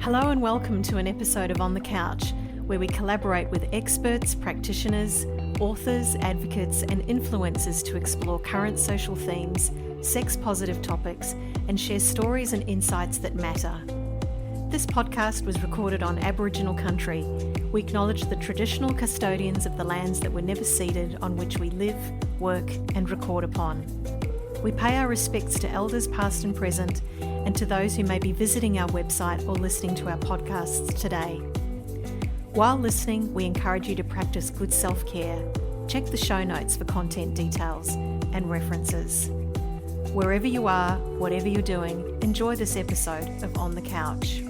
Hello and welcome to an episode of On the Couch, where we collaborate with experts, practitioners, authors, advocates, and influencers to explore current social themes, sex-positive topics, and share stories and insights that matter. This podcast was recorded on Aboriginal country. We acknowledge the traditional custodians of the lands that were never ceded, on which we live, work, and record upon. We pay our respects to elders past and present, and to those who may be visiting our website or listening to our podcasts today. While listening, we encourage you to practice good self-care. Check the show notes for content details and references. Wherever you are, whatever you're doing, enjoy this episode of On the Couch.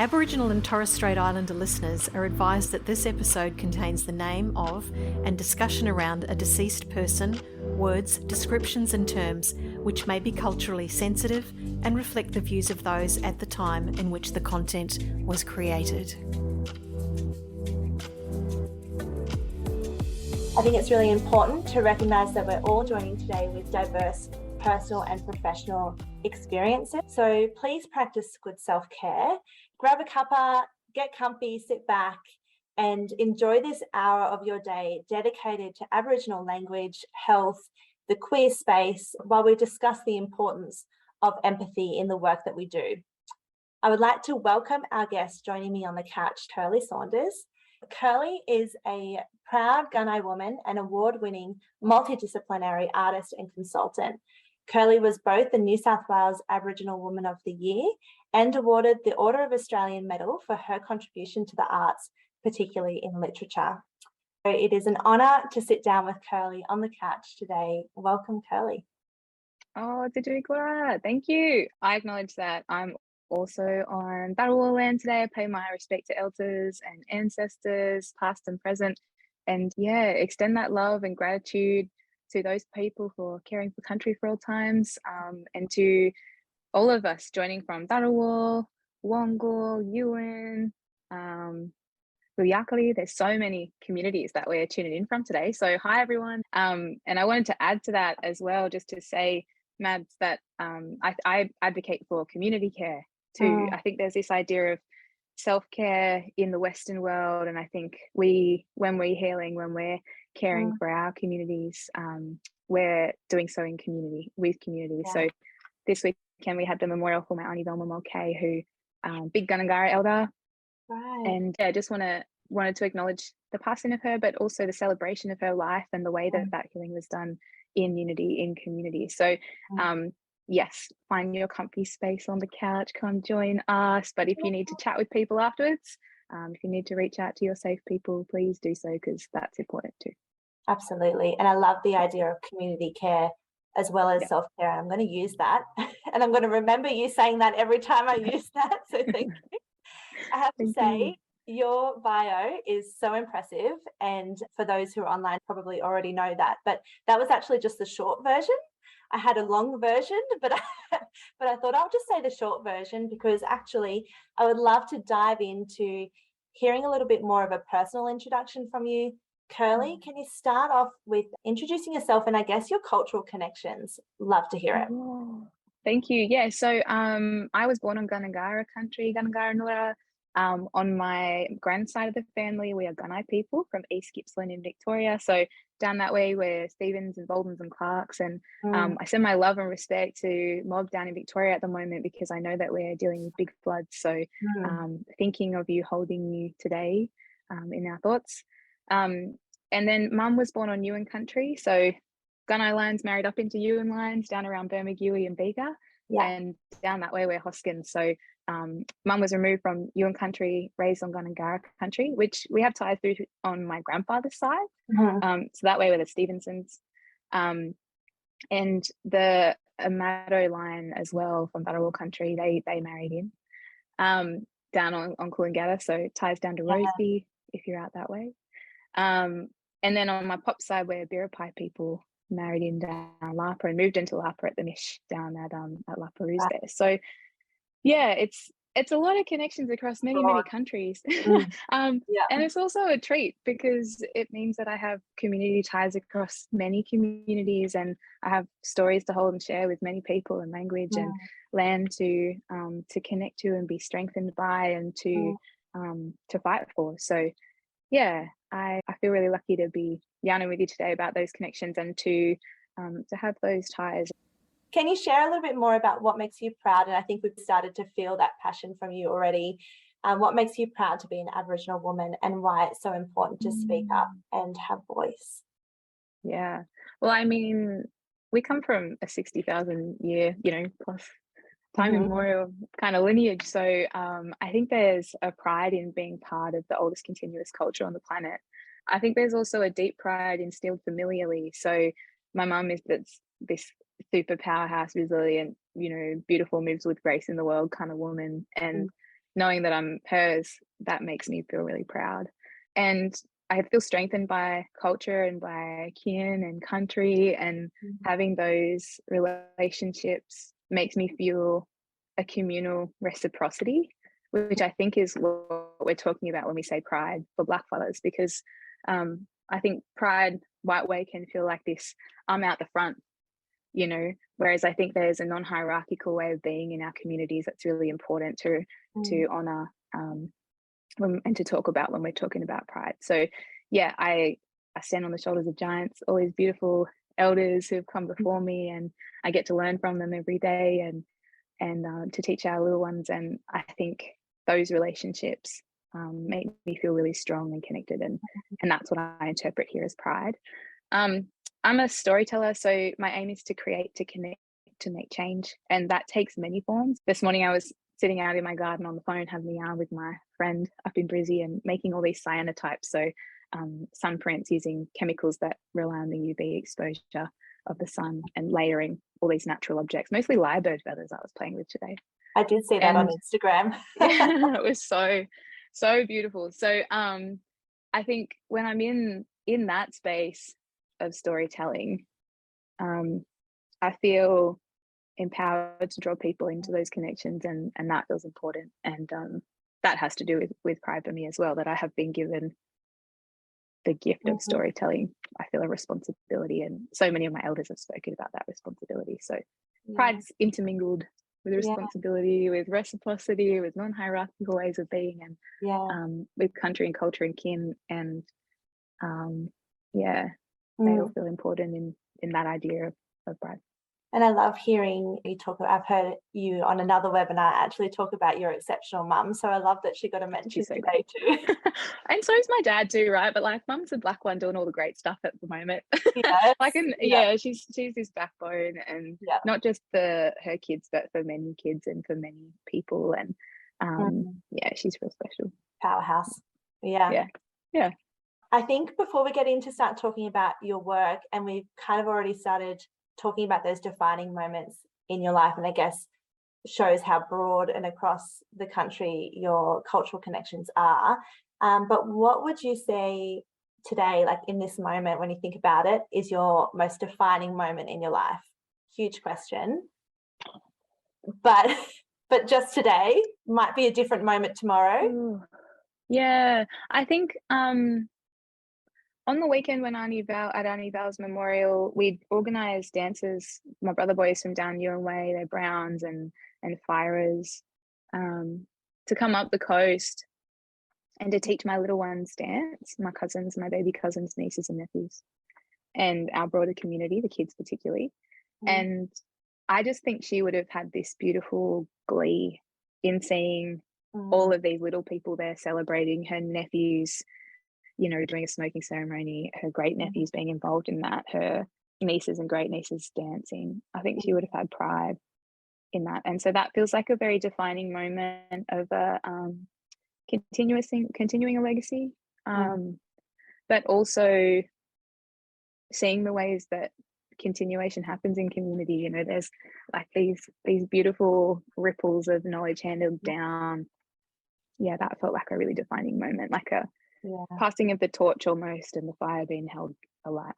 Aboriginal and Torres Strait Islander listeners are advised that this episode contains the name of and discussion around a deceased person, words, descriptions and terms which may be culturally sensitive and reflect the views of those at the time in which the content was created. I think it's really important to recognise that we're all joining today with diverse personal and professional experiences. So please practice good self-care. Grab a cuppa, get comfy, sit back and enjoy this hour of your day dedicated to Aboriginal language, health, the queer space, while we discuss the importance of empathy in the work that we do. I would like to welcome our guest joining me on the couch, Curly Saunders. Curly is a proud Gunai woman and award-winning multidisciplinary artist and consultant. Curly was both the New South Wales Aboriginal Woman of the Year and awarded the Order of Australian Medal for her contribution to the arts, particularly in literature. So it is an honour to sit down with Curly on the couch today. Welcome, Curly. Oh, Tadjikura, thank you. I acknowledge that I'm also on Dharawal land today. I pay my respect to elders and ancestors, past and present, and extend that love and gratitude to those people for caring for country for all times, and to all of us joining from Dharawal, Wongol, Yuin, Luyakali. There's so many communities that we're tuning in from today. So hi everyone. And I wanted to add to that as well, just to say, Mads, that I advocate for community care too. I think there's this idea of self-care in the Western world, and I think when we're healing, when we're caring for our communities, we're doing so in community, with community. So this weekend we had the memorial for my Auntie Velma Mulcahy, who big Gundungurra elder. Right. And I just wanted to acknowledge the passing of her, but also the celebration of her life and the way that healing was done in unity, in community. So yes, find your comfy space on the couch, come join us. But if you need to chat with people afterwards, if you need to reach out to your safe people, please do so, because that's important too. Absolutely. And I love the idea of community care as well as self-care. I'm going to use that and I'm going to remember you saying that every time I use that. So thank you. I have to say, your bio is so impressive. And for those who are online, probably already know that. But that was actually just the short version. I had a long version, but I thought I'll just say the short version, because actually I would love to dive into hearing a little bit more of a personal introduction from you. Curly, can you start off with introducing yourself and I guess your cultural connections? Love to hear it. Oh, thank you. Yeah, so I was born on Gundungurra country, Gundungurra Nura. On my grand side of the family, we are Gunai people from East Gippsland in Victoria. So down that way, we're Stephens and Boldens and Clarks. And I send my love and respect to Mob down in Victoria at the moment, because I know that we're dealing with big floods. So thinking of you, holding you today in our thoughts. And then Mum was born on Yuin country. So Gunai lines married up into Yuin lines down around Bermagui and Bega. And down that way, we're Hoskins. So Mum was removed from Yuin country, raised on Gundungurra country, which we have ties through on my grandfather's side. So that way we're the Stevensons. And the Amato line as well from Dharawal country, they married in down on Coolangatta, so ties down to Roseby if you're out that way. And then on my pop side, we're Biripi people, married in down Lapa and moved into Lapa at the Mish down at Lapa Roos there. So it's a lot of connections across many countries. And it's also a treat, because it means that I have community ties across many communities, and I have stories to hold and share with many people and language. And land to connect to and be strengthened by and to fight for. So yeah, I feel really lucky to be yarning with you today about those connections and to have those ties. Can you share a little bit more about what makes you proud? And I think we've started to feel that passion from you already. What makes you proud to be an Aboriginal woman and why it's so important to speak up and have voice? Yeah. Well, I mean, we come from a 60,000 year, plus time immemorial kind of lineage. So I think there's a pride in being part of the oldest continuous culture on the planet. I think there's also a deep pride instilled familially. So my mum is this super powerhouse, resilient, beautiful, moves with grace in the world kind of woman. And knowing that I'm hers, that makes me feel really proud. And I feel strengthened by culture and by kin and country, and having those relationships makes me feel a communal reciprocity, which I think is what we're talking about when we say pride for Blackfellas, because I think pride, white way, can feel like this, I'm out the front, whereas I think there's a non-hierarchical way of being in our communities that's really important to honor and to talk about when we're talking about pride. So yeah, I stand on the shoulders of giants, all these beautiful elders who've come before me, and I get to learn from them every day and to teach our little ones. And I think those relationships make me feel really strong and connected, and that's what I interpret here as pride. I'm a storyteller, so my aim is to create, to connect, to make change, and that takes many forms. This morning I was sitting out in my garden on the phone having a yarn with my friend up in Brizzy and making all these cyanotypes, so sun prints using chemicals that rely on the UV exposure of the sun, and layering all these natural objects, mostly lyrebird feathers I was playing with today. I did see that on Instagram. It was so beautiful. So I think when I'm in that space of storytelling, I feel empowered to draw people into those connections, and that feels important. And that has to do with pride for me as well, that I have been given the gift of storytelling. I feel a responsibility, and so many of my elders have spoken about that responsibility. So pride's intermingled with responsibility, with reciprocity, with non-hierarchical ways of being, and with country and culture and kin, and they all feel important in that idea of pride. And I love hearing you talk about, I've heard you on another webinar actually talk about your exceptional mum. So I love that she got a mention today too. And so is my dad too, right? But like, mum's a black one doing all the great stuff at the moment. She's this backbone, and not just for her kids, but for many kids and for many people. And she's real special. Powerhouse. Yeah. I think before we get into start talking about your work, and we've kind of already started talking about those defining moments in your life, and I guess shows how broad and across the country your cultural connections are. But what would you say today, like in this moment, when you think about it, is your most defining moment in your life? Huge question. But just today might be a different moment tomorrow. Ooh. Yeah, I think on the weekend when at Auntie Val's memorial, we'd organised dances. My brother boys from down Yuin Way, they're Browns and Firers, to come up the coast and to teach my little ones dance, my cousins, my baby cousins, nieces and nephews, and our broader community, the kids particularly. And I just think she would have had this beautiful glee in seeing all of these little people there celebrating, her nephews, doing a smoking ceremony, her great nephews being involved in that, her nieces and great nieces dancing. I think she would have had pride in that. And so that feels like a very defining moment of continuing a legacy, but also seeing the ways that continuation happens in community. There's like these beautiful ripples of knowledge handed down. Yeah, that felt like a really defining moment, like a passing of the torch almost, and the fire being held alight.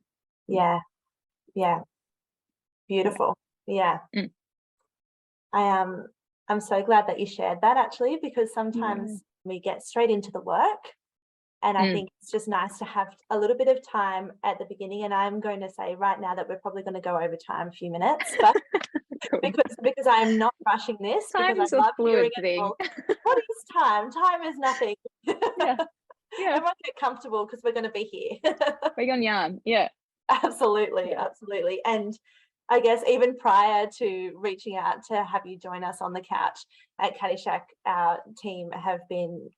Beautiful. I'm so glad that you shared that, actually, because sometimes we get straight into the work, and I think it's just nice to have a little bit of time at the beginning. And I'm going to say right now that we're probably going to go over time a few minutes, but Cool. because I am not rushing this because Time's I a love hearing fluid it thing. all. What is time? Time is nothing. Yeah. Yeah. Everyone get comfortable because we're going to be here. We're going yarn. Yeah. Absolutely, Yeah. absolutely. And I guess even prior to reaching out to have you join us on the couch at Caddyshack, our team have been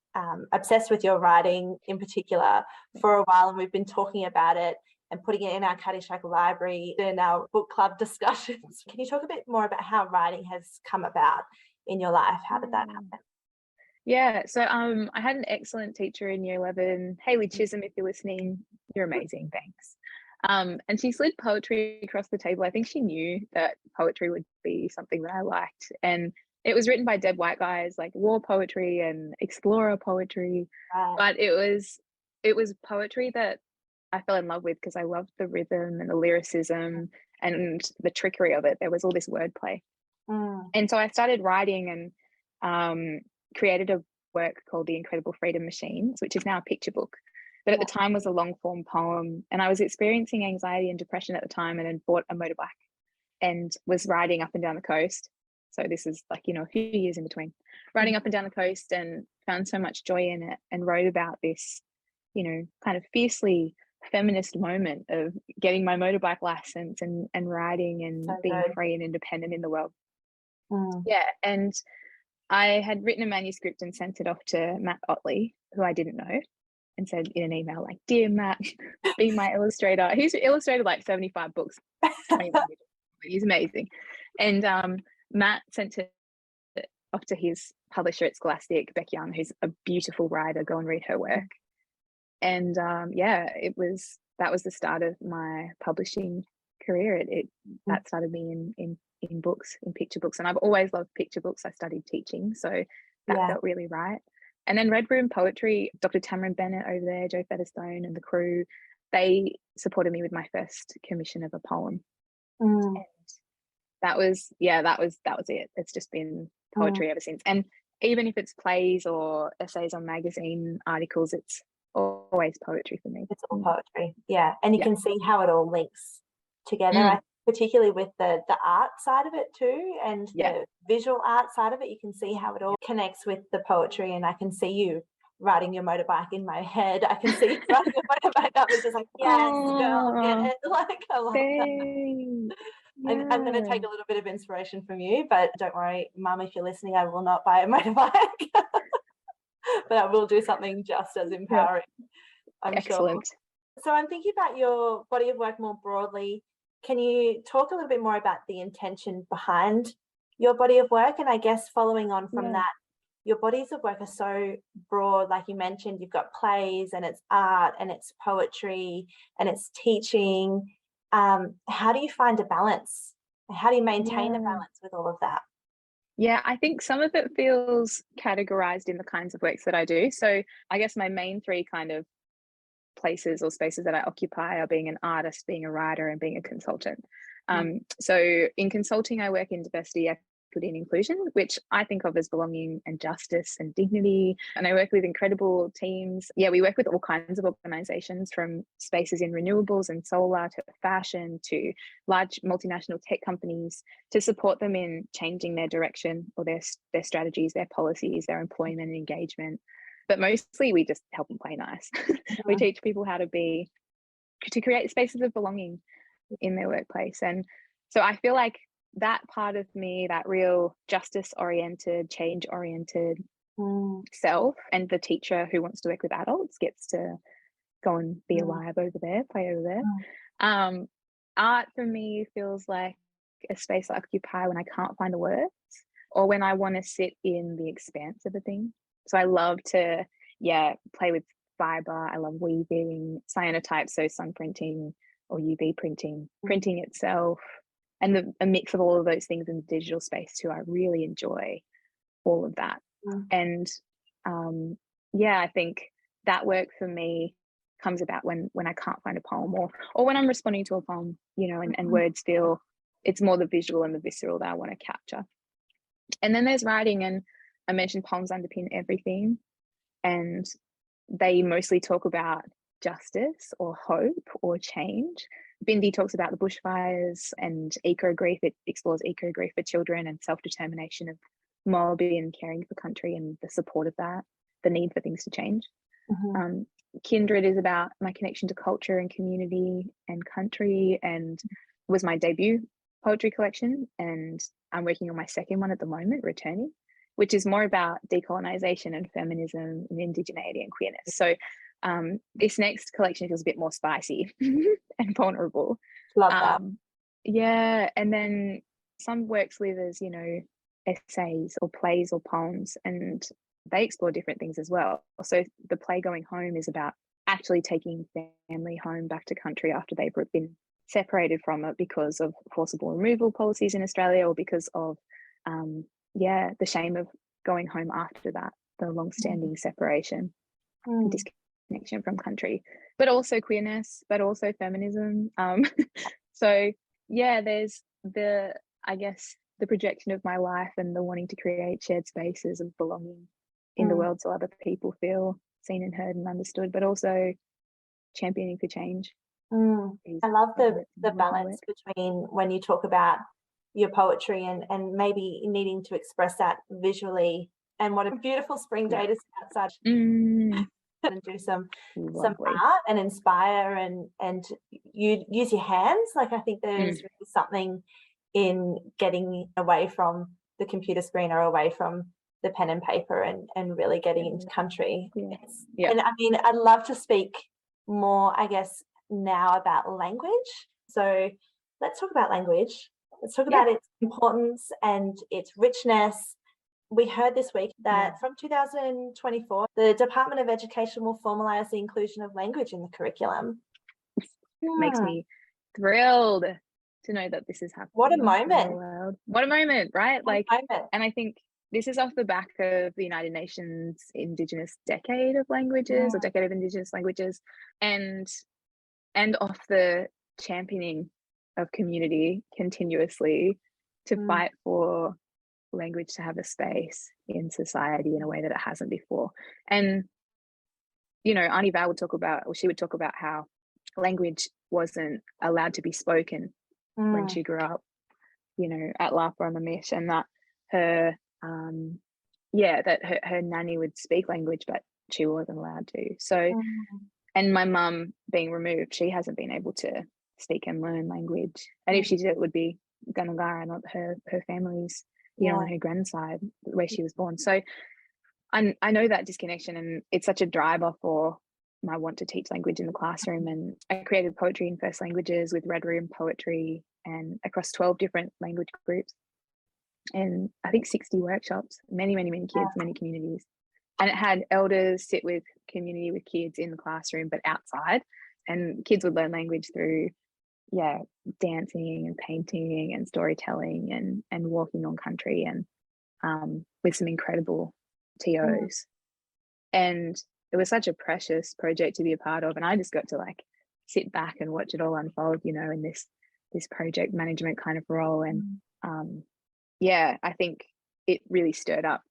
obsessed with your writing in particular for a while, and we've been talking about it and putting it in our Caddyshack library in our book club discussions. Can you talk a bit more about how writing has come about in your life? How did that happen? Yeah, so I had an excellent teacher in year 11, Hayley Chisholm, if you're listening, you're amazing, thanks. And she slid poetry across the table. I think she knew that poetry would be something that I liked. And it was written by Deb White guys, like war poetry and explorer poetry. But it was poetry that I fell in love with because I loved the rhythm and the lyricism and the trickery of it. There was all this wordplay. And so I started writing and created a work called The Incredible Freedom Machines, which is now a picture book. But at the time was a long form poem, and I was experiencing anxiety and depression at the time, and had bought a motorbike and was riding up and down the coast. So this is like, a few years in between, riding up and down the coast, and found so much joy in it, and wrote about this, kind of fiercely feminist moment of getting my motorbike license and riding and being free and independent in the world. Yeah. And I had written a manuscript and sent it off to Matt Otley, who I didn't know, and said in an email, like, "Dear Matt, be my illustrator." He's illustrated like 75 books. He's amazing. And Matt sent it off to his publisher at Scholastic, Beck Young, who's a beautiful writer. Go and read her work. And that was the start of my publishing career. That started me in books, in picture books, and I've always loved picture books. I studied teaching, so that felt really right. And then Red Room Poetry, Dr. Tamron Bennett over there, Joe Featherstone and the crew, they supported me with my first commission of a poem. And that was it. It's just been poetry ever since. And even if it's plays or essays on magazine articles, it's always poetry for me. It's all poetry, yeah. And you can see how it all links together, particularly with the art side of it too, and the visual art side of it. You can see how it all connects with the poetry, and I can see you riding your motorbike in my head. I can see you riding your motorbike. I was just like, yes, girl, get it. Like, I love that. And I'm going to take a little bit of inspiration from you, but don't worry, Mum, if you're listening, I will not buy a motorbike. But I will do something just as empowering, I'm Excellent. sure. So I'm thinking about your body of work more broadly. Can you talk a little bit more about the intention behind your body of work? And I guess following on from that, your bodies of work are so broad. Like you mentioned, you've got plays and it's art and it's poetry and it's teaching. How do you find a balance? How do you maintain a balance with all of that? Yeah, I think some of it feels categorized in the kinds of works that I do. So I guess my main three kind of places or spaces that I occupy are being an artist, being a writer, and being a consultant. So in consulting, I work in diversity, equity, and inclusion, which I think of as belonging and justice and dignity. And I work with incredible teams. Yeah, we work with all kinds of organizations, from spaces in renewables and solar to fashion to large multinational tech companies, to support them in changing their direction or their strategies, their policies, their employment and engagement. But mostly we just help them play nice. We teach people how to create spaces of belonging in their workplace. And so I feel like that part of me, that real justice oriented, change oriented self, and the teacher who wants to work with adults gets to go and be alive over there, play over there. Art for me feels like a space I occupy when I can't find the words, or when I want to sit in the expanse of a thing. So I love to, play with fiber. I love weaving, cyanotype, so sun printing or UV printing, printing itself, and a mix of all of those things in the digital space too. I really enjoy all of that. And I think that work for me comes about when I can't find a poem, or when I'm responding to a poem, and words feel, it's more the visual and the visceral that I want to capture. And then there's writing, and I mentioned poems underpin everything, and they mostly talk about justice or hope or change. Bindi talks about the bushfires and eco grief. It explores eco grief for children and self-determination of Maori and caring for country and the support of that, the need for things to change. Kindred is about my connection to culture and community and country, and was my debut poetry collection, and I'm working on my second one at the moment, Returning, which is more about decolonization and feminism and indigeneity and queerness. So this next collection feels a bit more spicy and vulnerable. Love that. Yeah, and then some works live as, you know, essays or plays or poems, and they explore different things as well. So the play Going Home is about actually taking family home back to country after they've been separated from it because of forcible removal policies in Australia, or because of the shame of going home after that, the long-standing separation and disconnection from country, but also queerness, but also feminism. So yeah, there's the, I guess, the projection of my life and the wanting to create shared spaces of belonging in the world so other people feel seen and heard and understood, but also championing for change. I love the balance between when you talk about your poetry and maybe needing to express that visually, and what a beautiful spring day to sit outside and do some art and inspire and you use your hands. Like, I think there's really something in getting away from the computer screen or away from the pen and paper and really getting into country. And I mean, I'd love to speak more, I guess, now about language. So let's talk about language. Let's talk about its importance and its richness. We heard this week that from 2024, the Department of Education will formalise the inclusion of language in the curriculum. Makes me thrilled to know that this is happening. What a moment. What a moment, right? What a moment. And I think this is off the back of the United Nations Indigenous Decade of Languages, or Decade of Indigenous Languages, and off the championing of community continuously to fight for language to have a space in society in a way that it hasn't before. And, you know, Auntie Val would talk about how language wasn't allowed to be spoken when she grew up, you know, at Lapa on the Mish, and that her her nanny would speak language, but she wasn't allowed to. So, and my mum being removed, she hasn't been able to speak and learn language. And if she did, it would be Gundungurra, not her family's, you know, on her grandside where she was born. So I know that disconnection, and it's such a driver for my want to teach language in the classroom. And I created poetry in first languages with Red Room Poetry and across 12 different language groups. And I think 60 workshops, many kids, many communities. And it had elders sit with community with kids in the classroom, but outside. And kids would learn language through, dancing and painting and storytelling and walking on country, and with some incredible TOs. And it was such a precious project to be a part of. And I just got to sit back and watch it all unfold, you know, in this project management kind of role. And I think it really stirred up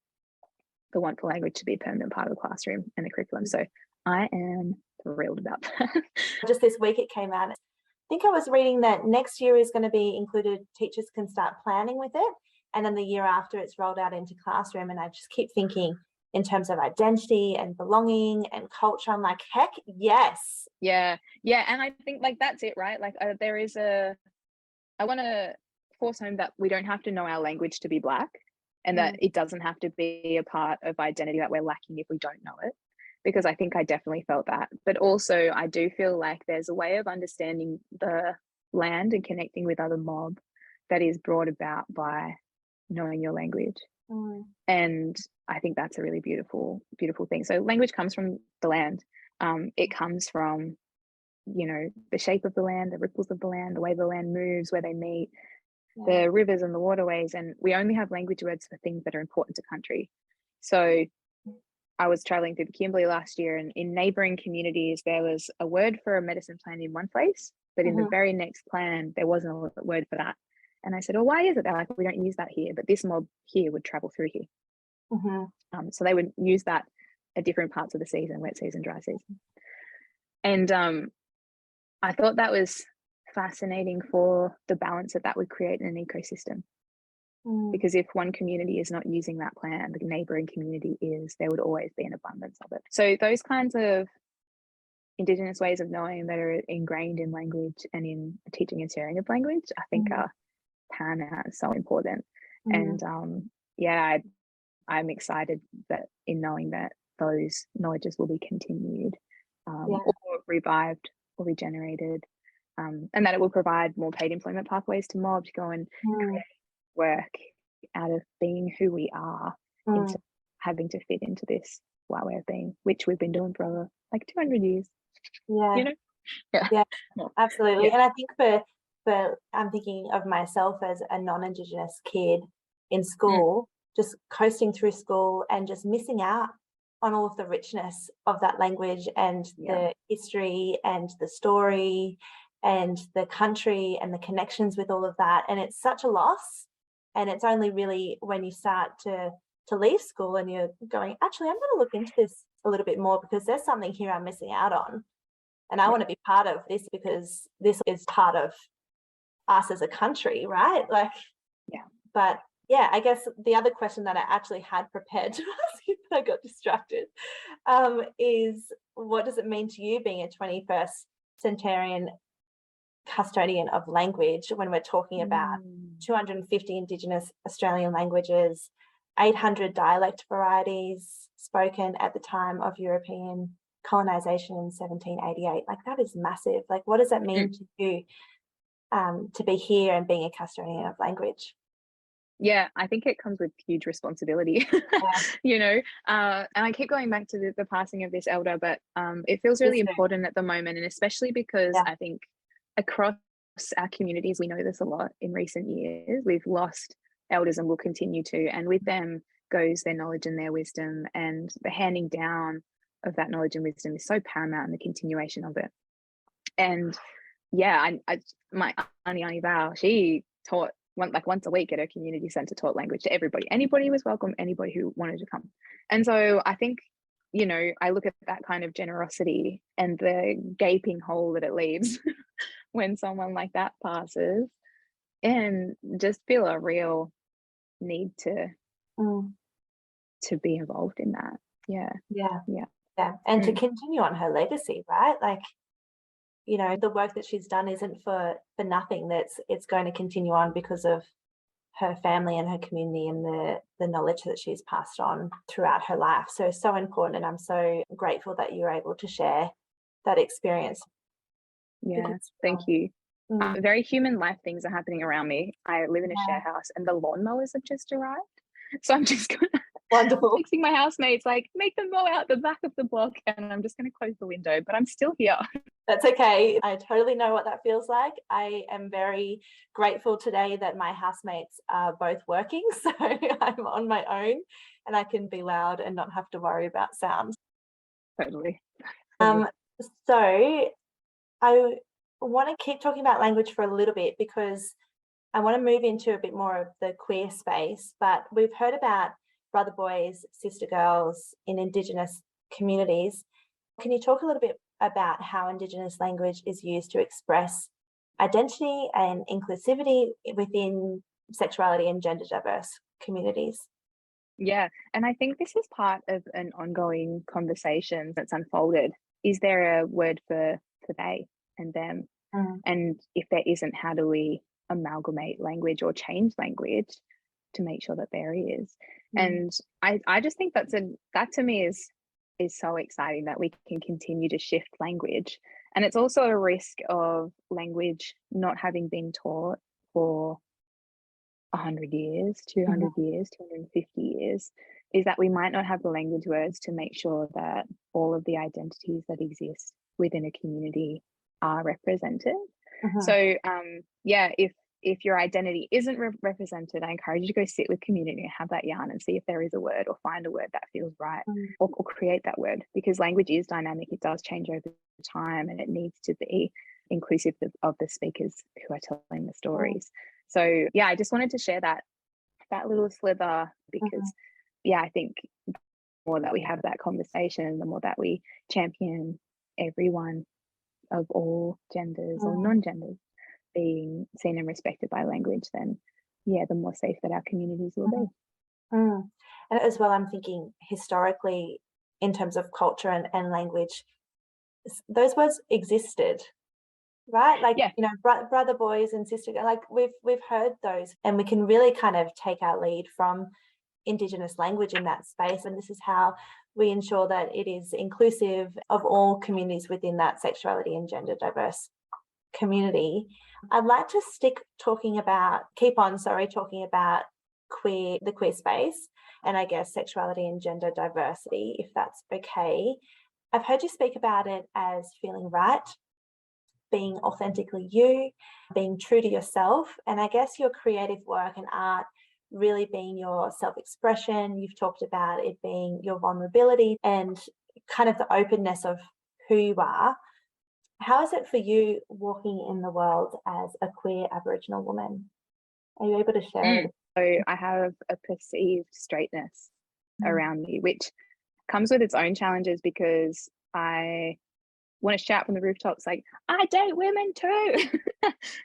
the want for language to be a permanent part of the classroom and the curriculum. So I am thrilled about that. Just this week it came out. I think I was reading that next year is going to be included. Teachers can start planning with it, and then the year after it's rolled out into classroom. And I just keep thinking in terms of identity and belonging and culture, I'm like, heck yes. Yeah. And I think that's it, right? I want to force home that we don't have to know our language to be Black, and that it doesn't have to be a part of identity that we're lacking if we don't know it, because I think I definitely felt that. But also I do feel like there's a way of understanding the land and connecting with other mob that is brought about by knowing your language. And I think that's a really beautiful thing. So language comes from the land. It comes from, you know, the shape of the land, the ripples of the land, the way the land moves, where they meet, the rivers and the waterways. And we only have language words for things that are important to country. So I was traveling through the Kimberley last year, and in neighbouring communities, there was a word for a medicine plant in one place, but in the very next plan, there wasn't a word for that. And I said, well, why is it? They're like, we don't use that here, but this mob here would travel through here. So they would use that at different parts of the season, wet season, dry season. And I thought that was fascinating for the balance that would create in an ecosystem. Because if one community is not using that plant, the neighboring community is, there would always be an abundance of it. So those kinds of Indigenous ways of knowing that are ingrained in language and in teaching and sharing of language, I think are paramount, so important. And yeah, I'm excited that in knowing that those knowledges will be continued or revived or regenerated, and that it will provide more paid employment pathways to mob to go and create work out of being who we are instead of having to fit into this white way of being, which we've been doing for like 200 years. You know? Yeah, absolutely. And I think for I'm thinking of myself as a non-Indigenous kid in school, just coasting through school and just missing out on all of the richness of that language and the history and the story and the country and the connections with all of that. And it's such a loss. And it's only really when you start to leave school and you're going, actually, I'm going to look into this a little bit more because there's something here I'm missing out on. And I want to be part of this because this is part of us as a country, right? Like, but yeah, I guess the other question that I actually had prepared to ask you, but I got distracted, is what does it mean to you being a 21st centenarian custodian of language when we're talking about 250 Indigenous Australian languages, 800 dialect varieties spoken at the time of European colonisation in 1788? Like, that is massive. Like, what does that mean to you to be here and being a custodian of language? Yeah, I think it comes with huge responsibility, you know, and I keep going back to the passing of this elder, but it feels really important at the moment, and especially because I think across our communities, we know this a lot in recent years. We've lost elders and will continue to, and with them goes their knowledge and their wisdom, and the handing down of that knowledge and wisdom is so paramount in the continuation of it. And yeah, my Auntie Val, she taught once a week at her community centre, taught language to everybody. Anybody was welcome, anybody who wanted to come. And so I think, you know, I look at that kind of generosity and the gaping hole that it leaves when someone like that passes, and just feel a real need to be involved in that. And to continue on her legacy, right? Like, you know, the work that she's done isn't for nothing. It's going to continue on because of her family and her community and the knowledge that she's passed on throughout her life. So important, and I'm so grateful that you were able to share that experience. Thank you. Very human life things are happening around me. I live in a share house and the lawnmowers have just arrived, so I'm just gonna fixing my housemates, like, make them mow out the back of the block, and I'm just going to close the window, but I'm still here. That's okay. I totally know what that feels like. I am very grateful today that my housemates are both working, so I'm on my own and I can be loud and not have to worry about sound. Totally. So I want to keep talking about language for a little bit because I want to move into a bit more of the queer space, but we've heard about brother boys, sister girls in Indigenous communities. Can you talk a little bit about how Indigenous language is used to express identity and inclusivity within sexuality and gender diverse communities? Yeah, and I think this is part of an ongoing conversation that's unfolded. Is there a word for they and them? And if there isn't, how do we amalgamate language or change language to make sure that there is? And I just think that to me is so exciting that we can continue to shift language. And it's also a risk of language not having been taught for 100 years, 200 years, 250 years, is that we might not have the language words to make sure that all of the identities that exist within a community are represented. So if your identity isn't represented, I encourage you to go sit with community and have that yarn and see if there is a word, or find a word that feels right, or create that word, because language is dynamic. It does change over time, and it needs to be inclusive of the speakers who are telling the stories. So yeah, I just wanted to share that little slither, because I think the more that we have that conversation, the more that we champion everyone of all genders or non-genders, being seen and respected by language, then yeah, the more safe that our communities will be. Mm. And as well, I'm thinking historically, in terms of culture and language, those words existed, right? Like, Yeah. you know, brother boys and sister, like we've heard those, and we can really kind of take our lead from Indigenous language in that space. And this is how we ensure that it is inclusive of all communities within that sexuality and gender diverse community. I'd like to talking about the queer space, and I guess sexuality and gender diversity, if that's okay. I've heard you speak about it as feeling right, being authentically you, being true to yourself, and I guess your creative work and art really being your self-expression. You've talked about it being your vulnerability and kind of the openness of who you are. How is it for you walking in the world as a queer Aboriginal woman? Are you able to share it? So I have a perceived straightness around me, which comes with its own challenges, because I want to shout from the rooftops like, I date women too,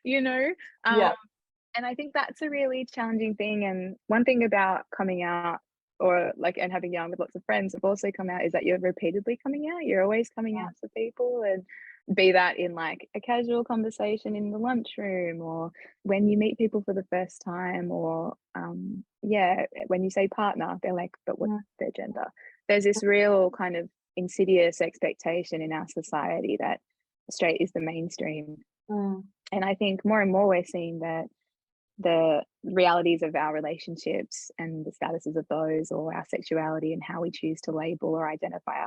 you know? Yeah. And I think that's a really challenging thing. And one thing about coming out, or like, and having young with lots of friends have also come out, is that you're repeatedly coming out. You're always coming out to people, and be that in like a casual conversation in the lunchroom, or when you meet people for the first time, or when you say partner, they're like, but what's their gender? There's this real kind of insidious expectation in our society that straight is the mainstream. And I think more and more we're seeing that the realities of our relationships and the statuses of those, or our sexuality and how we choose to label or identify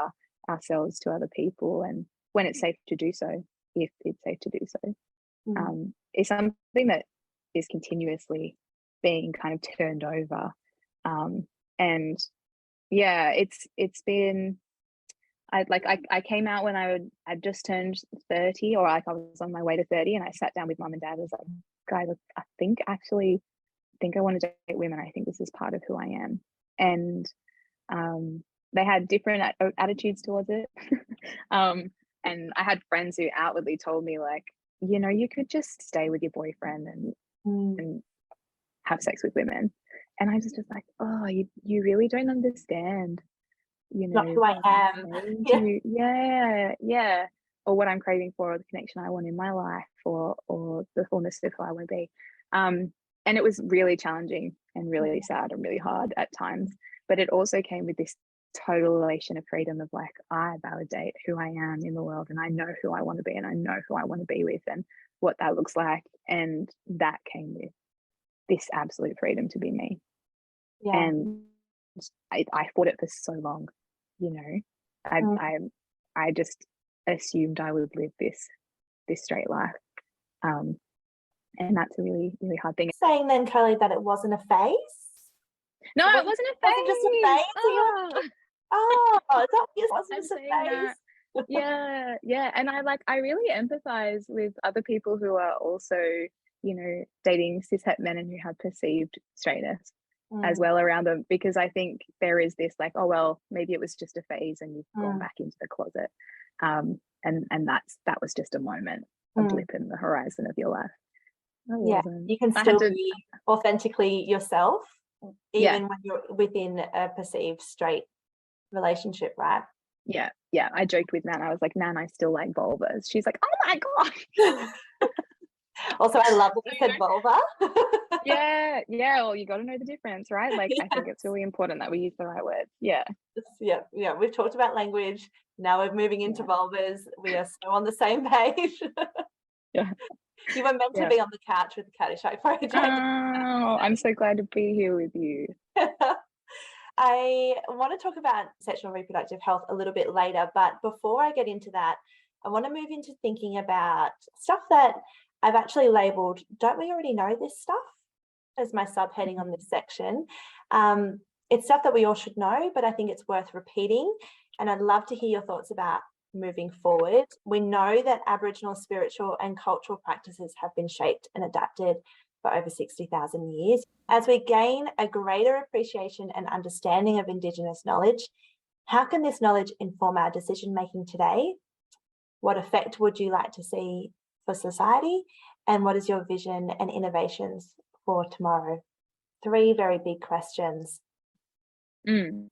ourselves to other people, and when it's safe to do so, if it's safe to do so, is something that is continuously being kind of turned over. And yeah, it's been, I came out when I'd just turned 30, or like I was on my way to 30, and I sat down with mum and dad. I was like, guys, I think I want to date women. I think this is part of who I am. And they had different attitudes towards it. And I had friends who outwardly told me, like, you know, you could just stay with your boyfriend and have sex with women. And I was just like, oh, you really don't understand, you know, not who I am. Yeah. Or what I'm craving for, or the connection I want in my life, or the fullness of who I want to be. And it was really challenging and really sad and really hard at times. But it also came with this total elation of freedom of like, I validate who I am in the world, and I know who I want to be, and I know who I want to be with, and what that looks like. And that came with this absolute freedom to be me. And I fought it for so long, you know. I just assumed I would live this straight life, and that's a really, really hard thing. Saying then, Curly, that it wasn't a phase? No, it wasn't a phase. It wasn't just a phase. It wasn't just a phase. Yeah. And I really empathize with other people who are also, you know, dating cishet men and who have perceived straightness as well around them, because I think there is this like, oh well, maybe it was just a phase and you've gone back into the closet, and that was just a moment, a blip in the horizon of your life. You can still be authentically yourself, even when you're within a perceived straight relationship, right? Yeah. I joked with Nan. I was like, Nan, I still like vulvas. She's like, oh my gosh. Also, I love that you said vulva. Yeah. Well, you got to know the difference, right? Like, I think it's really important that we use the right words. Yeah. We've talked about language. Now we're moving into vulvas. We are so on the same page. Yeah. You were meant to be on the couch with the Caddyshack Project. Oh, I'm so glad to be here with you. I want to talk about sexual and reproductive health a little bit later, but before I get into that, I want to move into thinking about stuff that I've actually labelled, don't we already know this stuff, as my subheading on this section. It's stuff that we all should know, but I think it's worth repeating, and I'd love to hear your thoughts about moving forward. We know that Aboriginal spiritual and cultural practices have been shaped and adapted for over 60,000 years. As we gain a greater appreciation and understanding of Indigenous knowledge, how can this knowledge inform our decision-making today? What effect would you like to see for society? And what is your vision and innovations for tomorrow? 3 very big questions. Mm.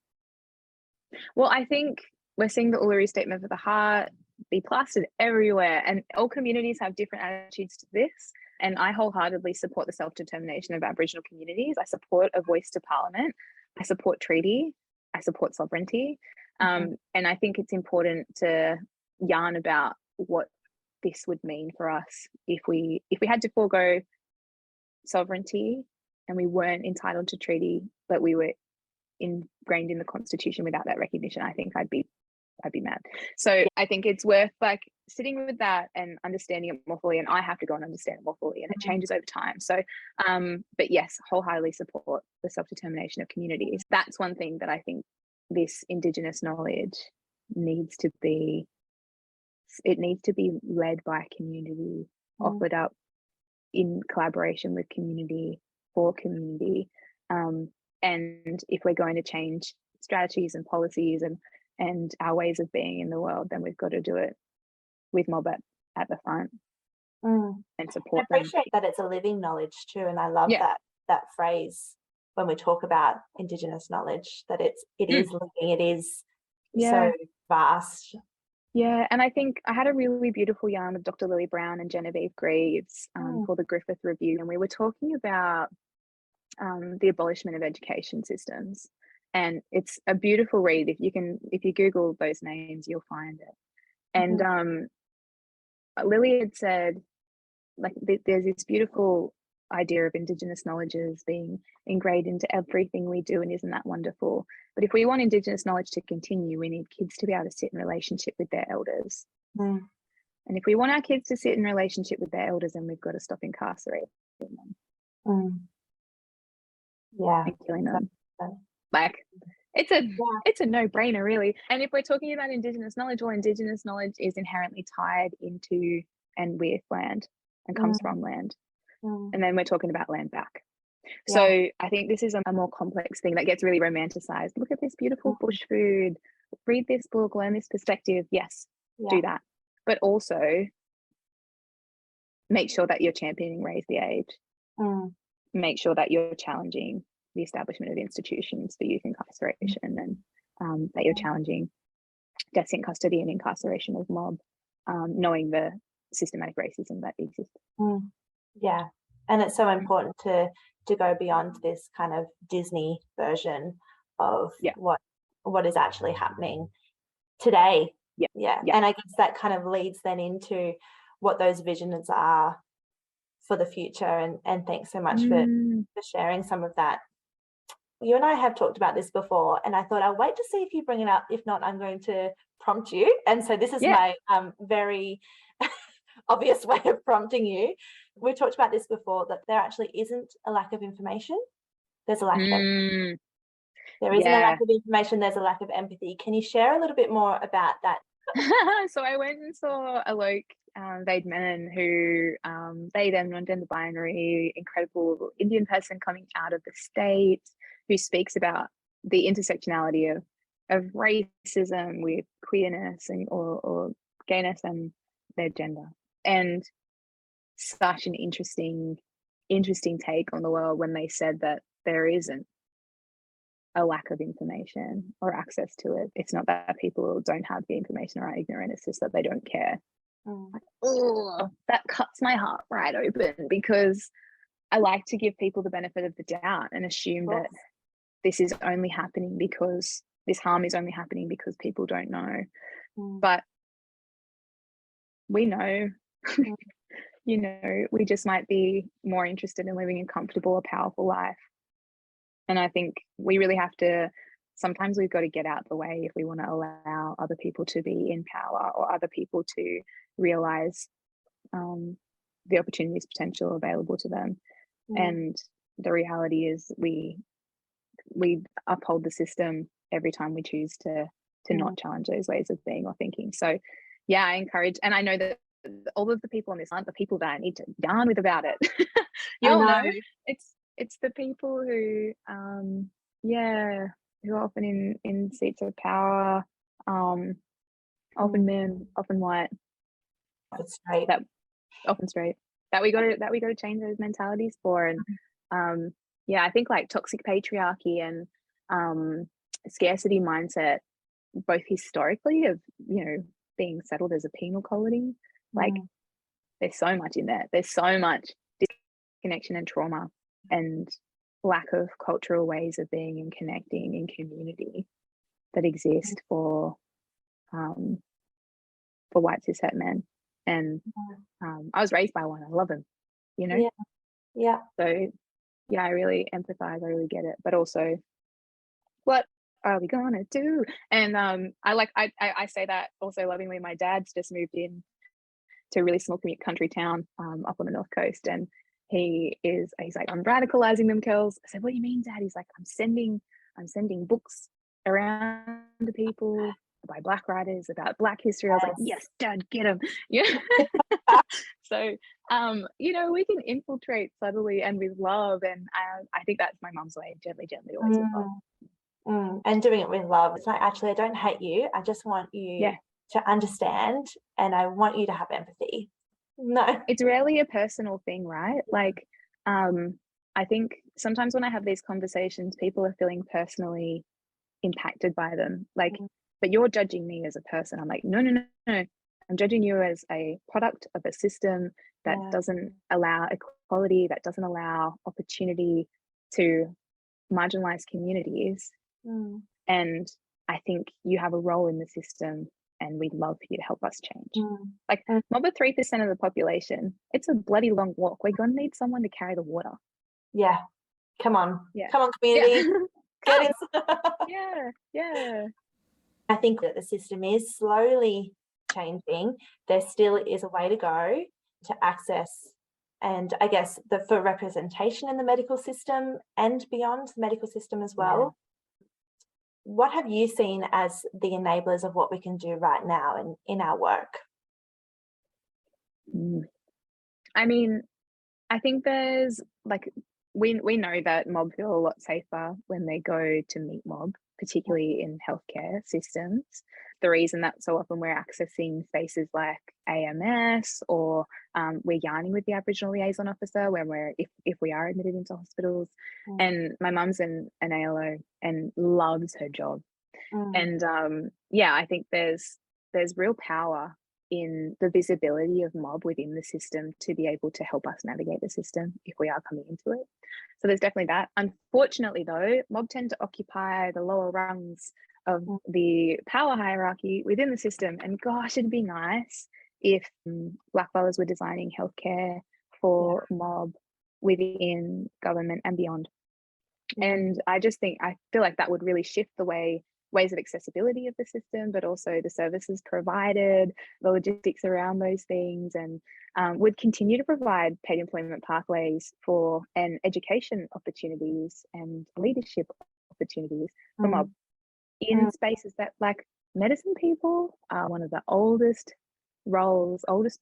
Well, I think we're seeing the Uluru Statement of the Heart be plastered everywhere, and all communities have different attitudes to this. And I wholeheartedly support the self-determination of Aboriginal communities. I support a voice to Parliament. I support treaty. I support sovereignty. And I think it's important to yarn about what this would mean for us if we had to forego sovereignty and we weren't entitled to treaty, but we were ingrained in the Constitution without that recognition. I think I'd be mad. So I think it's worth like sitting with that and understanding it more fully. And I have to go and understand it more fully, and it changes over time. So, but yes, wholeheartedly support the self-determination of communities. That's one thing that I think this Indigenous knowledge needs to be. It needs to be led by community, offered up in collaboration with community, for community. And if we're going to change strategies and policies and our ways of being in the world, then we've got to do it with mob at the front and support I appreciate that it's a living knowledge too, and I love that phrase when we talk about Indigenous knowledge, that it is living, it is so vast. Yeah, and I think I had a really beautiful yarn with Dr. Lily Brown and Genevieve Greaves for the Griffith Review, and we were talking about the abolishment of education systems. And it's a beautiful read. If you Google those names, you'll find it. And Lily had said, like, there's this beautiful idea of Indigenous knowledges being ingrained into everything we do, and isn't that wonderful? But if we want Indigenous knowledge to continue, we need kids to be able to sit in relationship with their elders. And if we want our kids to sit in relationship with their elders, then we've got to stop incarcerating them. And killing them. Like, it's a no-brainer, really. And if we're talking about Indigenous knowledge, well, Indigenous knowledge is inherently tied into and with land and comes from land. And then we're talking about land back. So I think this is a more complex thing that gets really romanticized. Look at this beautiful bush food, read this book, learn this perspective. Yes, do that. But also make sure that you're championing raise the age. Make sure that you're challenging the establishment of institutions for youth incarceration, and that you're challenging deaths in custody and incarceration of mob, knowing the systematic racism that exists. Yeah, and it's so important to go beyond this kind of Disney version of what is actually happening today. And I guess that kind of leads then into what those visions are for the future, and thanks so much for sharing some of that. You and I have talked about this before, and I thought I'll wait to see if you bring it up. If not, I'm going to prompt you. And so this is my very obvious way of prompting you. We talked about this before, that there actually isn't a lack of information. There's a lack of empathy. There isn't a lack of information, there's a lack of empathy. Can you share a little bit more about that? So I went and saw Alok Vaidmanan, who they, them, non-gender binary, incredible Indian person coming out of the state, who speaks about the intersectionality of racism with queerness and or gayness and their gender. And such an interesting take on the world when they said that there isn't a lack of information or access to it. It's not that people don't have the information or are ignorant, it's just that they don't care. Like, that cuts my heart right open, because I like to give people the benefit of the doubt and assume that this is only happening because this harm is only happening because people don't know. But we know, you know, we just might be more interested in living a comfortable or powerful life. And I think we really have to, sometimes we've got to get out the way if we want to allow other people to be in power, or other people to realize the opportunities, potential available to them. And the reality is we uphold the system every time we choose to not challenge those ways of being or thinking. So yeah, I encourage, and I know that all of the people on this aren't the people that I need to yarn with about it. You'll know it's the people who who are often in seats of power, often men, often white, That's right. Often straight, that we got to change those mentalities for. And yeah, I think like toxic patriarchy and scarcity mindset, both historically of, you know, being settled as a penal colony, like there's so much in there. There's so much disconnection and trauma and lack of cultural ways of being and connecting in community that exist for white cis het men. And I was raised by one. I love him, you know. Yeah. So yeah, I really empathize. I really get it. But also, what are we gonna do? And I say that also lovingly. My dad's just moved in to a really small country town up on the north coast, and he's like, I'm radicalizing them girls. I said, what do you mean, Dad? He's like, I'm sending books around to people by Black writers about Black history. I was like, yes, Dad, get them. Yeah. So you know, we can infiltrate subtly and with love, and I think that's my mum's way, gently, always with love. And doing it with love. It's like, actually, I don't hate you, I just want you to understand, and I want you to have empathy. No, it's rarely a personal thing, right? Like I think sometimes when I have these conversations, people are feeling personally impacted by them, like, but you're judging me as a person. I'm like, no, I'm judging you as a product of a system that doesn't allow equality, that doesn't allow opportunity to marginalized communities. And I think you have a role in the system, and we'd love for you to help us change. Like, mob of 3% of the population, it's a bloody long walk. We're gonna need someone to carry the water. Yeah, come on, community. Get in. Yeah. I think that the system is slowly changing. There still is a way to go to access, and I guess for representation in the medical system and beyond the medical system as well. What have you seen as the enablers of what we can do right now in our work? I mean, I think there's like, we know that mob feel a lot safer when they go to meet mob, particularly in healthcare systems. The reason that so often we're accessing spaces like AMS, or we're yarning with the Aboriginal liaison officer when if we are admitted into hospitals. And my mum's an ALO and loves her job. And I think there's real power in the visibility of mob within the system to be able to help us navigate the system if we are coming into it. So there's definitely that. Unfortunately though, mob tend to occupy the lower rungs of the power hierarchy within the system. And gosh, it'd be nice if blackfellas were designing healthcare for mob within government and beyond. And I feel like that would really shift the ways of accessibility of the system, but also the services provided, the logistics around those things, and would continue to provide paid employment pathways for and education opportunities and leadership opportunities for mob in spaces that, like, medicine people are one of the oldest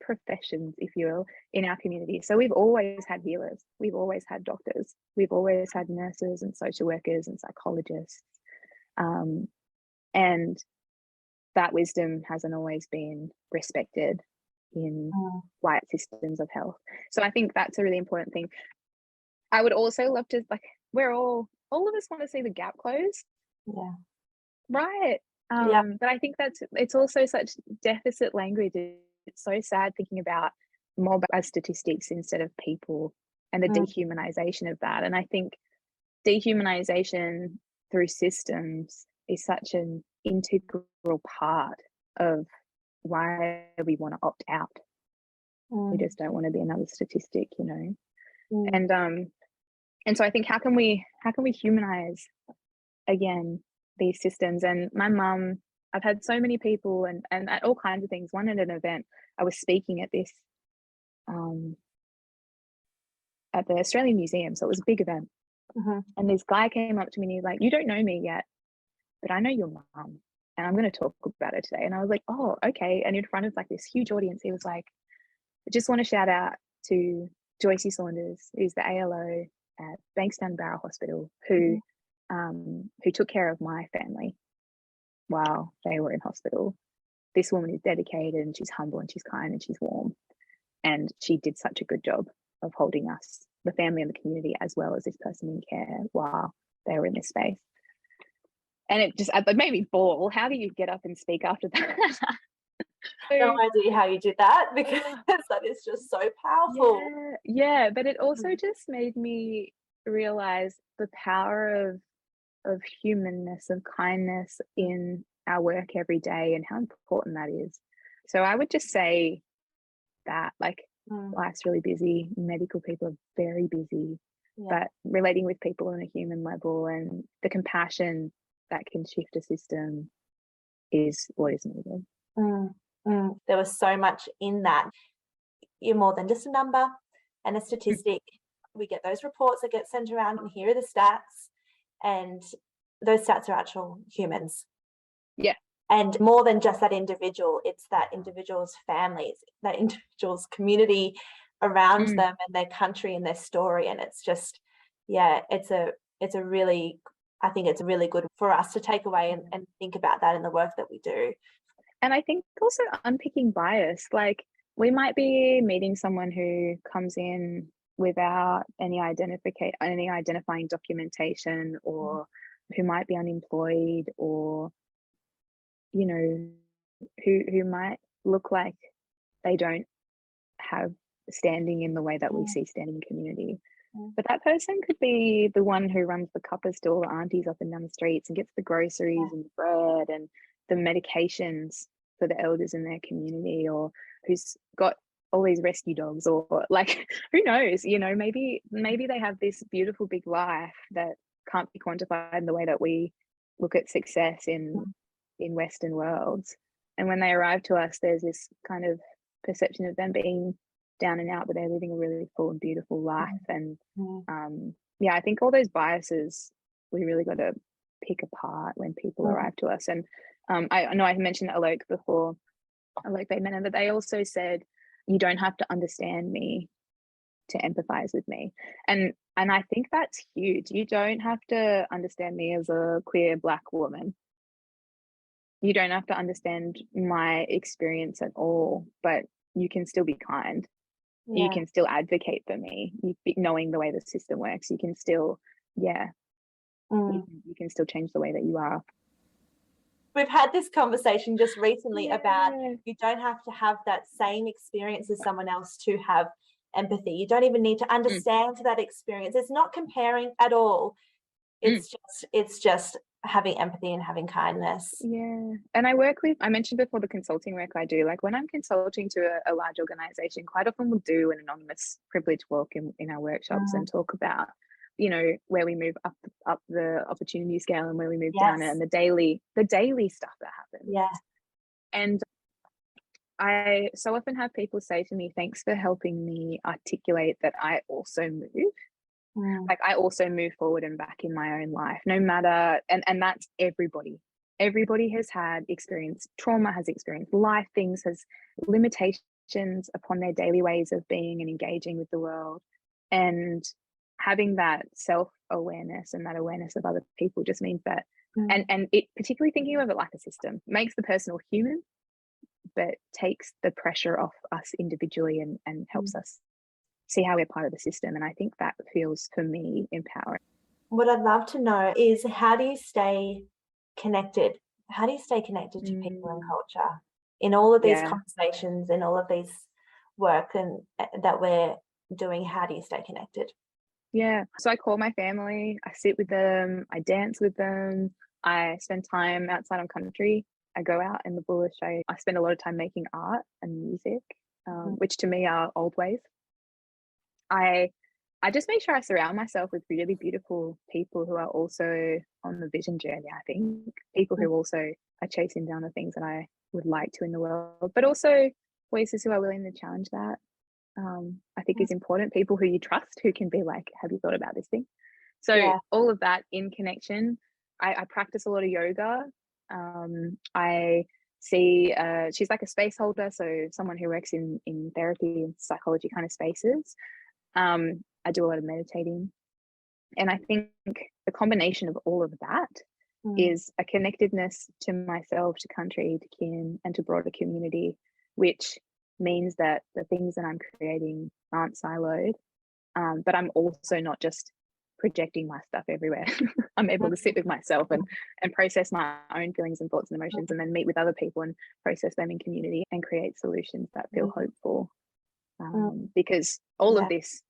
professions, if you will, in our community. So we've always had healers, we've always had doctors, we've always had nurses and social workers and psychologists. And that wisdom hasn't always been respected in white systems of health. So I think that's a really important thing. I would also love to, like, all of us want to see the gap close. Yeah. Right. But I think it's also such deficit language. It's so sad thinking about mob as statistics instead of people, and the dehumanization of that. And I think dehumanization through systems is such an integral part of why we want to opt out. We just don't want to be another statistic, you know. And so I think how can we humanize again these systems? And my mum, I've had so many people and at all kinds of things. One at an event, I was speaking at this at the Australian Museum, so it was a big event. And this guy came up to me and he's like, you don't know me yet, but I know your mum and I'm going to talk about her today. And I was like, oh, okay. And in front of like this huge audience, he was like, I just want to shout out to Joycey Saunders, who's the ALO at Bankstown Barrow Hospital, who took care of my family while they were in hospital. This woman is dedicated and she's humble and she's kind and she's warm. And she did such a good job of holding us, the family and the community, as well as this person in care while they were in this space. And it made me bawl. How do you get up and speak after that? No idea how you did that, because that is just so powerful. Yeah, but it also just made me realize the power of humanness, of kindness in our work every day, and how important that is. So I would just say that, like, life's really busy, medical people are very busy, but relating with people on a human level and the compassion that can shift a system is what is needed. There was so much in that. You're more than just a number and a statistic. We get those reports that get sent around, and here are the stats, and those stats are actual humans. Yeah. And more than just that individual, it's that individual's families, that individual's community around them, and their country and their story. And it's just, it's a really, I think it's really good for us to take away and think about that in the work that we do. And I think also unpicking bias, like, we might be meeting someone who comes in without any identifying documentation, or who might be unemployed, or, you know, who might look like they don't have standing in the way that we see standing in community. But that person could be the one who runs the cuppa to all the aunties up and down the streets and gets the groceries and bread and the medications for the elders in their community, or who's got all these rescue dogs, or, like, who knows, you know, maybe they have this beautiful big life that can't be quantified in the way that we look at success in Western worlds. And when they arrive to us, there's this kind of perception of them being down and out, but they're living a really full and beautiful life. And I think all those biases we really got to pick apart when people arrive to us. And I know I mentioned Alok before, Alok Bateman, but they also said, you don't have to understand me to empathize with me. And I think that's huge. You don't have to understand me as a queer Black woman. You don't have to understand my experience at all, but you can still be kind. You can still advocate for me, knowing the way the system works. You can still, you can still change the way that you are. We've had this conversation just recently about, you don't have to have that same experience as someone else to have empathy. You don't even need to understand that experience. It's not comparing at all. It's just having empathy and having kindness. Yeah. And I mentioned before the consulting work I do. Like, when I'm consulting to a large organization, quite often we'll do an anonymous privilege walk in our workshops and talk about, you know, where we move up the opportunity scale and where we move down it, and the daily stuff that happens. Yeah. And I so often have people say to me, thanks for helping me articulate that I also move. Like, I also move forward and back in my own life, no matter, and that's everybody. Everybody has had experience, trauma has experienced life, things has limitations upon their daily ways of being and engaging with the world. And having that self-awareness and that awareness of other people just means that, and it, particularly thinking of it like a system, makes the personal human, but takes the pressure off us individually and helps us see how we're part of the system. And I think that feels, for me, empowering. What I'd love to know is, how do you stay connected? How do you stay connected to people and culture in all of these conversations, in all of these work and that we're doing? How do you stay connected? Yeah. So I call my family, I sit with them, I dance with them, I spend time outside on country. I go out in the bush. I spend a lot of time making art and music, which to me are old ways. I just make sure I surround myself with really beautiful people who are also on the vision journey. I think people who also are chasing down the things that I would like to in the world, but also voices who are willing to challenge that. I think is important. People who you trust, who can be like, have you thought about this thing? So all of that in connection. I practice a lot of yoga. I see she's like a space holder, so someone who works in therapy and psychology kind of spaces. I do a lot of meditating, and I think the combination of all of that is a connectedness to myself, to country, to kin, and to broader community, which means that the things that I'm creating aren't siloed, but I'm also not just projecting my stuff everywhere. I'm able to sit with myself and process my own feelings and thoughts and emotions, and then meet with other people and process them in community and create solutions that feel hopeful. Because all of this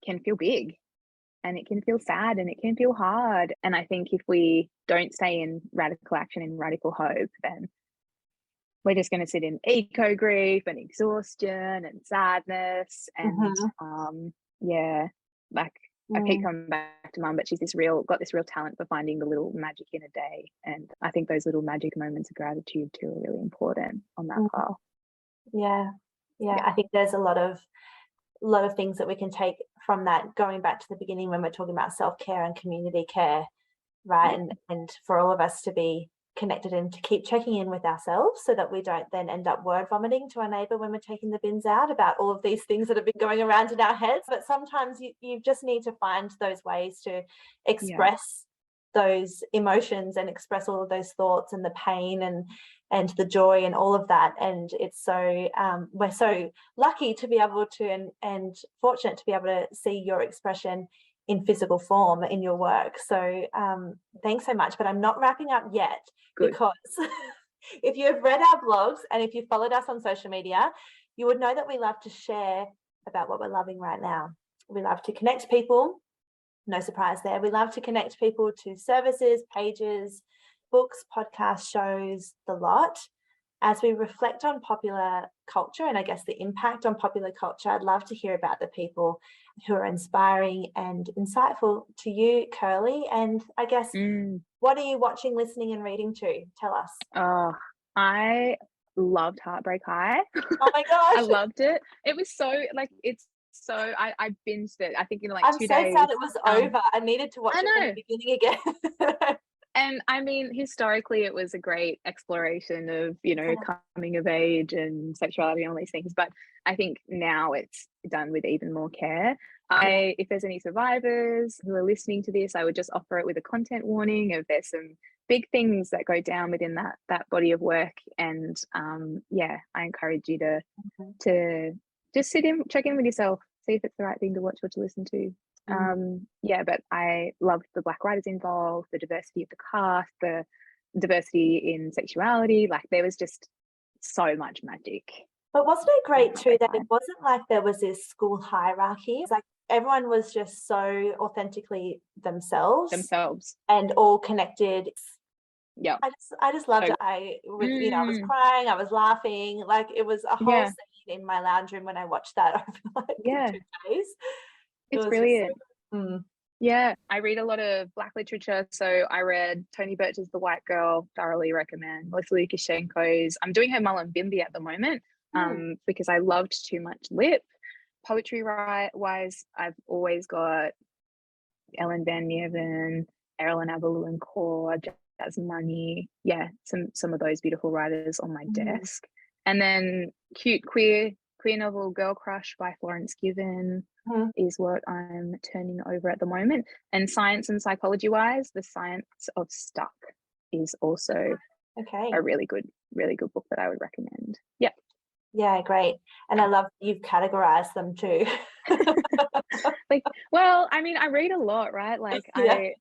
can feel big, and it can feel sad, and it can feel hard. And I think if we don't stay in radical action and radical hope, then we're just going to sit in eco grief and exhaustion and sadness. And like I keep coming back to Mum, but she's got this real talent for finding the little magic in a day. And I think those little magic moments of gratitude too are really important on that path. Yeah. I think there's a lot of things that we can take from that, going back to the beginning when we're talking about self-care and community care, right? And for all of us to be connected and to keep checking in with ourselves, so that we don't then end up word vomiting to our neighbour when we're taking the bins out about all of these things that have been going around in our heads. But sometimes you just need to find those ways to express those emotions and express all of those thoughts and the pain and the joy and all of that. And it's so we're so lucky to be able to and fortunate to be able to see your expression in physical form in your work. So thanks so much. But I'm not wrapping up yet. Good. Because if you've read our blogs and if you followed us on social media, you would know that we love to share about what we're loving right now. We love to connect people. No surprise there. We love to connect people to services, pages, books, podcasts, shows, the lot. As we reflect on popular culture and I guess the impact on popular culture, I'd love to hear about the people who are inspiring and insightful to you, Curly. And I guess, what are you watching, listening and reading to? Tell us. Oh, I loved Heartbreak High. Oh my gosh. I loved it. It was so I binged it. I think in like 2 days. I'm so sad it was over. I needed to watch it from the beginning again. And I mean, historically, it was a great exploration of, coming of age and sexuality and all these things. But I think now it's done with even more care. If there's any survivors who are listening to this, I would just offer it with a content warning if there's some big things that go down within that body of work. And I encourage you to just check in with yourself, see if it's the right thing to watch or to listen to. But I loved the Black writers involved, the diversity of the cast, the diversity in sexuality. Like there was just so much magic. But wasn't it great too that it wasn't like there was this school hierarchy? It's like everyone was just so authentically themselves and all connected. Yeah, I just loved it. I was crying, I was laughing, like it was a whole scene in my lounge room when I watched that over 2 days. It's brilliant. Yeah, I read a lot of Black literature. So I read Toni Birch's The White Girl, thoroughly recommend. Melissa Lukashenko's, I'm doing her Mullumbimby at the moment because I loved Too Much Lip. Poetry wise, I've always got Ellen Van Nieven, Erilyn Avalon Kaur, Jazz Money. Yeah, some of those beautiful writers on my desk. And then cute queer novel Girl Crush by Florence Given is what I'm turning over at the moment. And science and psychology wise, The Science of Stuck is also a really good book that I would recommend. Yeah, great. And I love you've categorized them too. I read a lot, right? Like I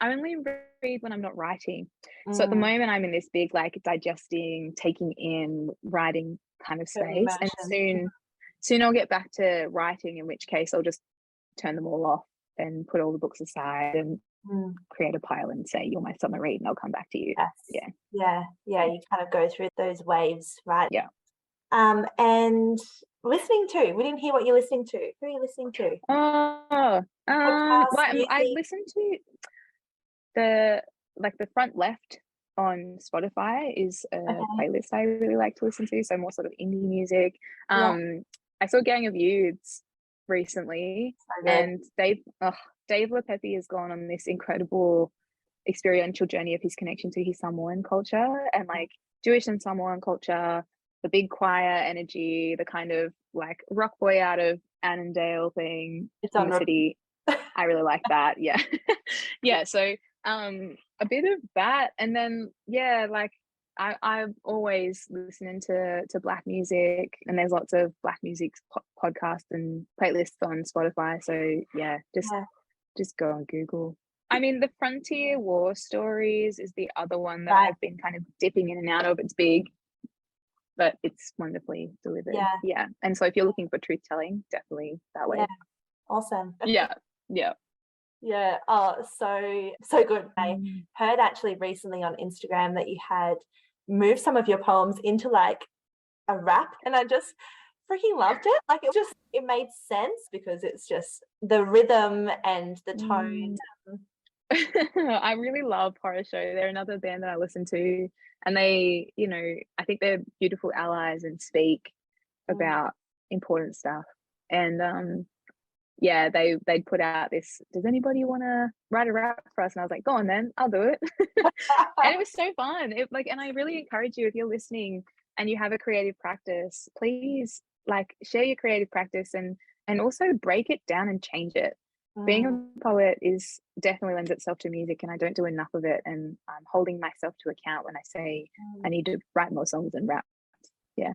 only read when I'm not writing. So at the moment I'm in this big digesting, taking in, writing kind of space. And soon I'll get back to writing, in which case I'll just turn them all off and put all the books aside and create a pile and say, you're my summer read, and I'll come back to you. Yeah. You kind of go through those waves, right? Yeah. And listening to, we didn't hear what you're listening to. Who are you listening to? I listen to the front left on Spotify is a playlist I really like to listen to. So more sort of indie music. I saw Gang of Youths recently, and Dave LaPepe has gone on this incredible experiential journey of his connection to his Samoan culture and Jewish and Samoan culture, the big choir energy, the kind of rock boy out of Annandale thing in the city. I really like that. So a bit of that, and then I'm always listening to Black music, and there's lots of Black music podcasts and playlists on Spotify. So yeah, just go on Google. I mean, the Frontier War Stories is the other one that I've been kind of dipping in and out of. It's big, but it's wonderfully delivered. Yeah. And so if you're looking for truth telling, definitely that way. Yeah. Awesome. Yeah. Oh, so good. I heard actually recently on Instagram that you had moved some of your poems into like a rap, and I just freaking loved it. Like it made sense because it's just the rhythm and the tone. I really love Horror Show. They're another band that I listen to, and they, I think they're beautiful allies and speak about important stuff. And they'd put out this, does anybody want to write a rap for us? And I was like, go on then, I'll do it. And it was so fun. And I really encourage you, if you're listening and you have a creative practice, please share your creative practice and also break it down and change it. Being a poet definitely lends itself to music, and I don't do enough of it, and I'm holding myself to account when I say I need to write more songs and rap. Yeah,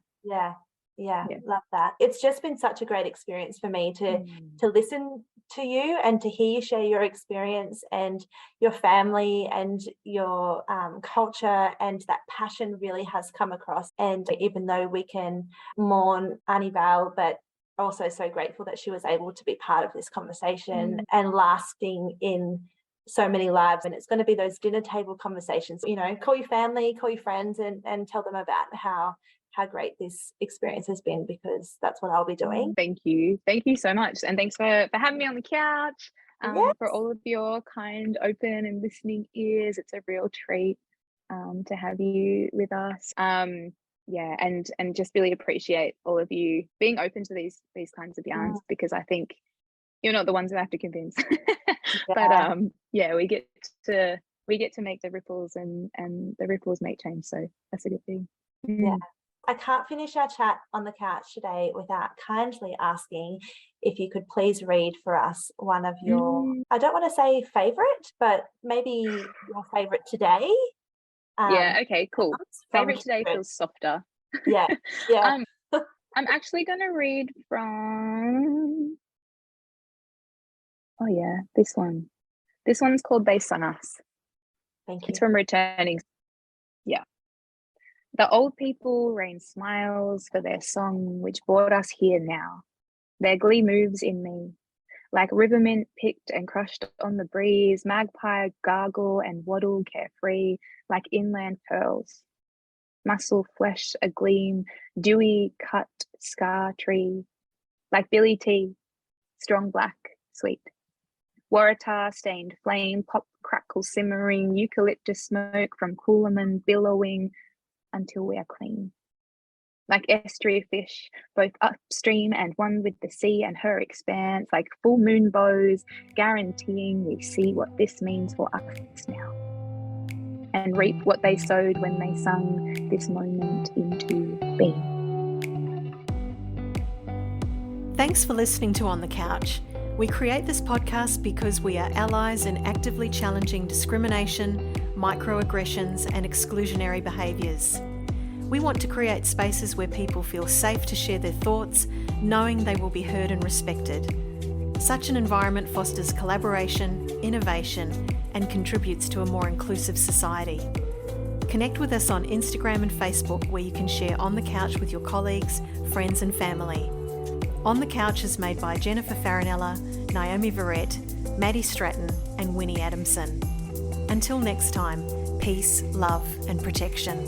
love that. It's just been such a great experience for me to listen to you and to hear you share your experience and your family and your culture, and that passion really has come across. And even though we can mourn Annie Val, but also so grateful that she was able to be part of this conversation and lasting in so many lives. And it's going to be those dinner table conversations, call your family, call your friends, and tell them about how great this experience has been, because that's what I'll be doing. Thank you so much, and thanks for having me on the couch, for all of your kind, open and listening ears. It's a real treat to have you with us. And just really appreciate all of you being open to these kinds of yarns, because I think you're not the ones who have to convince. But we get to make the ripples, and the ripples make change, so that's a good thing. I can't finish our chat on the couch today without kindly asking if you could please read for us one of your, I don't want to say favorite, but maybe your favorite today. Okay, cool. Favorite today feels softer. I'm actually going to read from, this one. This one's called They Sung Us. Thank you. It's from Returning. The old people rain smiles for their song, which brought us here now. Their glee moves in me, like rivermint picked and crushed on the breeze, magpie gargle and waddle carefree, like inland pearls. Muscle flesh a gleam, dewy cut scar tree, like Billy T, strong black, sweet. Waratah stained flame, pop crackle simmering, eucalyptus smoke from Coolaman billowing, until we are clean. Like estuary fish, both upstream and one with the sea and her expanse, like full moon bows, guaranteeing we see what this means for us now, and reap what they sowed when they sung this moment into being. Thanks for listening to On the Couch. We create this podcast because we are allies in actively challenging discrimination, microaggressions, and exclusionary behaviours. We want to create spaces where people feel safe to share their thoughts, knowing they will be heard and respected. Such an environment fosters collaboration, innovation, and contributes to a more inclusive society. Connect with us on Instagram and Facebook, where you can share On the Couch with your colleagues, friends, and family. On the Couch is made by Jennifer Farinella, Naomi Verrett, Maddie Stratton, and Winnie Adamson. Until next time, peace, love, and protection.